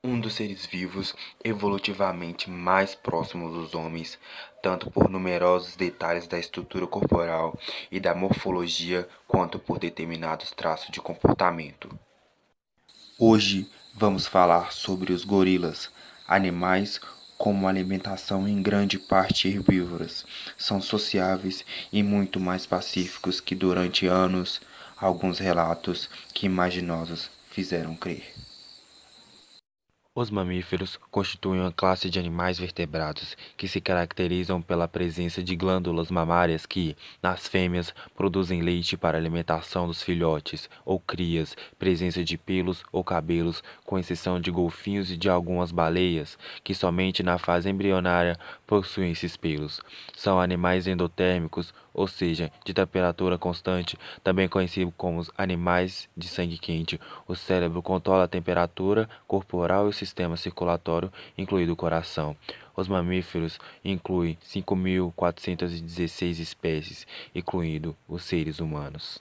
um dos seres vivos evolutivamente mais próximos dos homens, tanto por numerosos detalhes da estrutura corporal e da morfologia, quanto por determinados traços de comportamento. Hoje vamos falar sobre os gorilas, animais com uma alimentação em grande parte herbívoras. São sociáveis e muito mais pacíficos que durante anos alguns relatos que imaginosos fizeram crer. Os mamíferos constituem uma classe de animais vertebrados que se caracterizam pela presença de glândulas mamárias que, nas fêmeas, produzem leite para a alimentação dos filhotes ou crias, presença de pelos ou cabelos, com exceção de golfinhos e de algumas baleias, que somente na fase embrionária possuem esses pelos. São animais endotérmicos, ou seja, de temperatura constante, também conhecidos como animais de sangue quente. O cérebro controla a temperatura corporal e o sistema circulatório, incluído o coração. Os mamíferos incluem 5.416 espécies, incluindo os seres humanos.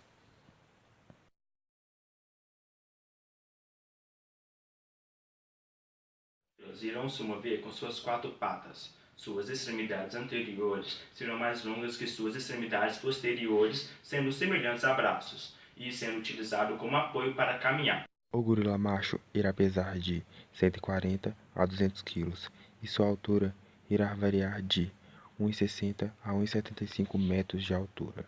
Elas irão se mover com suas quatro patas. Suas extremidades anteriores serão mais longas que suas extremidades posteriores, sendo semelhantes a braços, e sendo utilizado como apoio para caminhar. O gorila macho irá pesar de 140 a 200 quilos e sua altura irá variar de 1,60 a 1,75 metros de altura.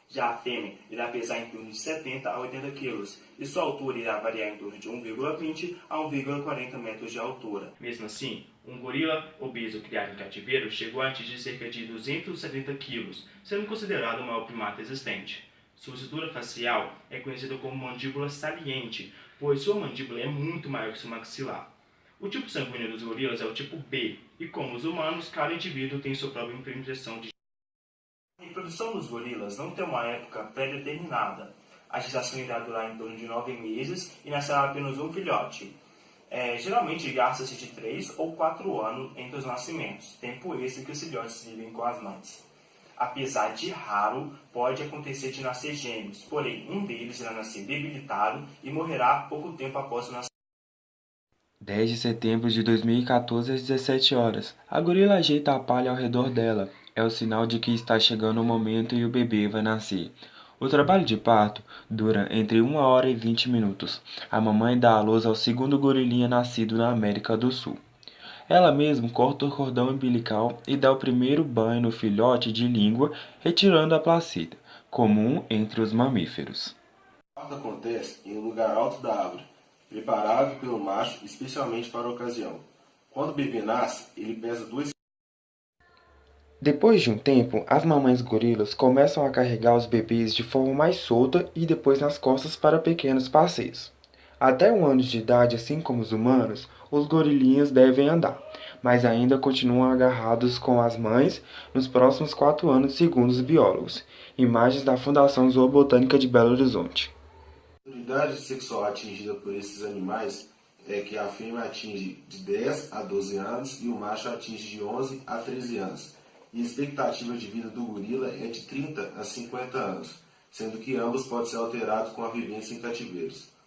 Já a fêmea irá pesar em torno de 70 a 80 quilos e sua altura irá variar em torno de 1,20 a 1,40 metros de altura. Mesmo assim, um gorila obeso criado em cativeiro chegou a atingir cerca de 270 quilos, sendo considerado o maior primata existente. Sua estrutura facial é conhecida como mandíbula saliente, pois sua mandíbula é muito maior que seu maxilar. O tipo sanguíneo dos gorilas é o tipo B, e como os humanos, cada indivíduo tem sua própria impressão de. A reprodução dos gorilas não tem uma época pré-determinada. A gestação irá durar em torno de 9 meses e nascerá apenas um filhote. Geralmente gasta-se de 3 ou 4 anos entre os nascimentos, tempo esse que os filhotes vivem com as mães. Apesar de raro, pode acontecer de nascer gêmeos, porém um deles irá nascer debilitado e morrerá pouco tempo após o nascimento. 10 de setembro de 2014 às 17 horas. A gorila ajeita a palha ao redor dela. É o sinal de que está chegando o momento e o bebê vai nascer. O trabalho de parto dura entre 1 hora e 20 minutos. A mamãe dá à luz ao segundo gorilinha nascido na América do Sul. Ela mesma corta o cordão umbilical e dá o primeiro banho no filhote de língua, retirando a placenta, comum entre os mamíferos. O parto acontece em um lugar alto da árvore, preparado pelo macho especialmente para a ocasião. Quando o bebê nasce, ele pesa 2 Depois de um tempo, as mamães gorilas começam a carregar os bebês de forma mais solta e depois nas costas para pequenos passeios. Até 1 ano de idade, assim como os humanos, os gorilinhas devem andar, mas ainda continuam agarrados com as mães nos próximos 4 anos, segundo os biólogos. Imagens da Fundação Zoobotânica de Belo Horizonte. A maturidade sexual atingida por esses animais é que a fêmea atinge de 10 a 12 anos e o macho atinge de 11 a 13 anos. E a expectativa de vida do gorila é de 30 a 50 anos, sendo que ambos podem ser alterados com a vivência em cativeiros.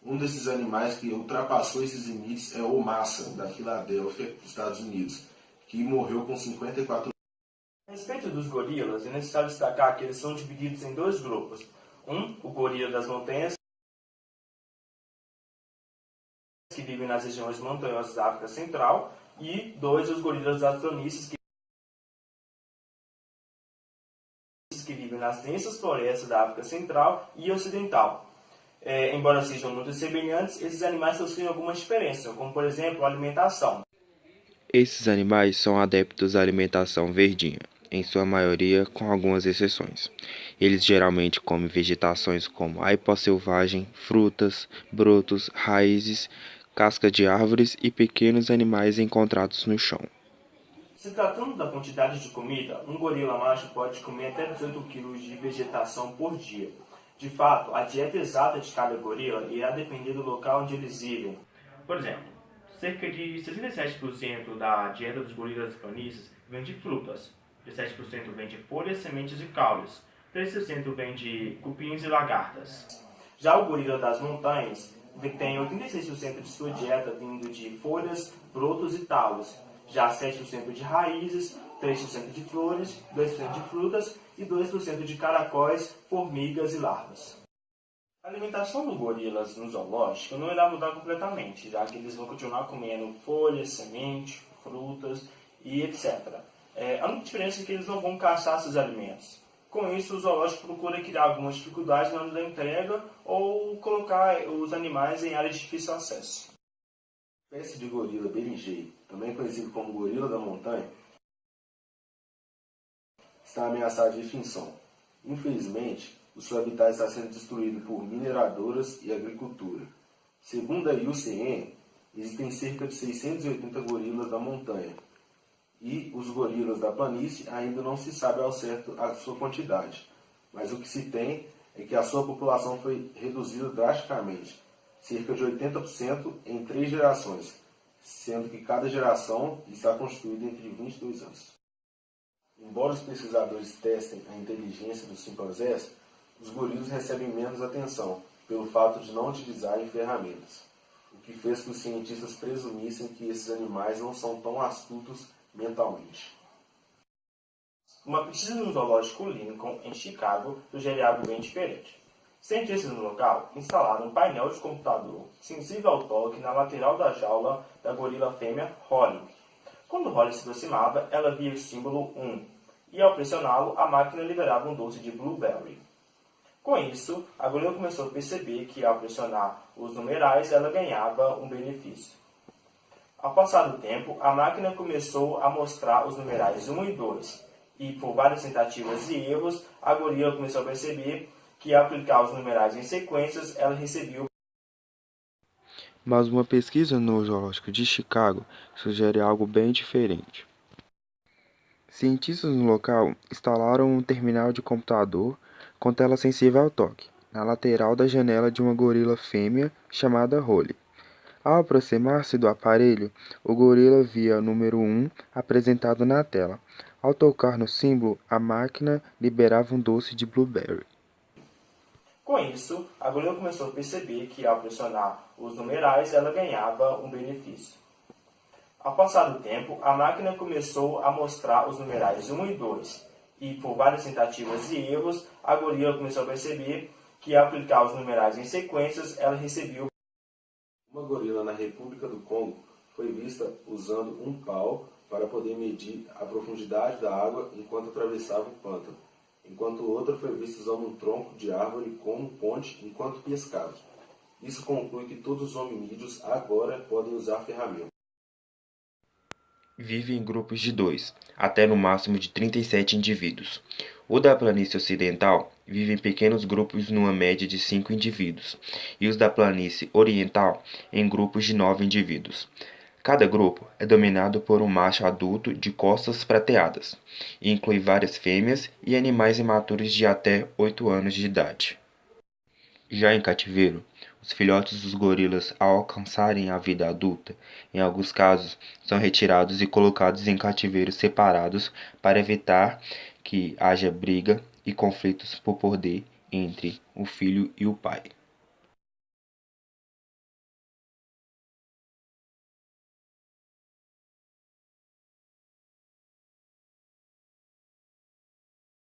Um desses animais que ultrapassou esses limites é o massa, da Filadélfia, Estados Unidos, que morreu com 54 anos. A respeito dos gorilas, é necessário destacar que eles são divididos em dois grupos. O gorila das montanhas, que vivem nas regiões montanhosas da África Central, e os gorilas das planícies, que vivem nas densas florestas da África Central e Ocidental. Embora sejam muito semelhantes, esses animais possuem algumas diferenças, como por exemplo a alimentação. Esses animais são adeptos à alimentação verdinha, em sua maioria com algumas exceções. Eles geralmente comem vegetações como aipó selvagem, frutas, brotos, raízes, cascas de árvores e pequenos animais encontrados no chão. Se tratando da quantidade de comida, um gorila macho pode comer até 18 kg de vegetação por dia. De fato, a dieta exata de cada gorila irá depender do local onde eles vivem. Por exemplo, cerca de 67% da dieta dos gorilas planícies vem de frutas, 17% vem de folhas, sementes e caules, 3% vem de cupins e lagartas. Já o gorila das montanhas tem 86% de sua dieta vindo de folhas, brotos e talos, já 7% de raízes, 3% de flores, 2% de frutas e 2% de caracóis, formigas e larvas. A alimentação dos gorilas no zoológico não irá mudar completamente, já que eles vão continuar comendo folhas, sementes, frutas e etc. A única diferença é que eles não vão caçar esses alimentos. Com isso, o zoológico procura criar algumas dificuldades na hora da entrega ou colocar os animais em áreas de difícil acesso. A espécie de gorila berinjei, também conhecido como gorila da montanha, está ameaçada de extinção. Infelizmente, o seu habitat está sendo destruído por mineradoras e agricultura. Segundo a IUCN, existem cerca de 680 gorilas da montanha, e os gorilas da planície ainda não se sabe ao certo a sua quantidade, mas o que se tem é que a sua população foi reduzida drasticamente, cerca de 80% em 3 gerações, sendo que cada geração está constituída entre 22 anos. Embora os pesquisadores testem a inteligência dos chimpanzés, os gorilas recebem menos atenção pelo fato de não utilizarem ferramentas, o que fez que os cientistas presumissem que esses animais não são tão astutos mentalmente. Uma pesquisa no zoológico Lincoln, em Chicago, sugere algo bem diferente. Cientistas no local instalaram um painel de computador sensível ao toque na lateral da jaula da gorila fêmea Holly. Quando Holly se aproximava, ela via o símbolo 1, e ao pressioná-lo, a máquina liberava um doce de blueberry. Com isso, a gorila começou a perceber que ao pressionar os numerais, ela ganhava um benefício. Ao passar do tempo, a máquina começou a mostrar os numerais 1 e 2, e por várias tentativas e erros, a gorila começou a perceber que ao clicar os numerais em sequências, ela recebia o... Mas uma pesquisa no Zoológico de Chicago sugere algo bem diferente. Cientistas no local instalaram um terminal de computador com tela sensível ao toque, na lateral da janela de uma gorila fêmea chamada Holly. Ao aproximar-se do aparelho, o gorila via o número 1 apresentado na tela. Ao tocar no símbolo, a máquina liberava um doce de blueberry. Com isso, a gorila começou a perceber que ao pressionar os numerais, ela ganhava um benefício. Ao passar do tempo, a máquina começou a mostrar os numerais 1 e 2, e por várias tentativas e erros, a gorila começou a perceber que ao clicar os numerais em sequências, ela recebia o... Uma gorila na República do Congo foi vista usando um pau para poder medir a profundidade da água enquanto atravessava o pântano, enquanto outra foi vista usando um tronco de árvore como ponte enquanto pescava. Isso conclui que todos os hominídeos agora podem usar ferramentas. Vive em grupos de 2, até no máximo de 37 indivíduos. O da planície ocidental vive em pequenos grupos numa média de 5 indivíduos, e os da planície oriental em grupos de 9 indivíduos. Cada grupo é dominado por um macho adulto de costas prateadas, e inclui várias fêmeas e animais imaturos de até 8 anos de idade. Já em cativeiro, os filhotes dos gorilas, ao alcançarem a vida adulta, em alguns casos, são retirados e colocados em cativeiros separados para evitar que haja briga e conflitos por poder entre o filho e o pai.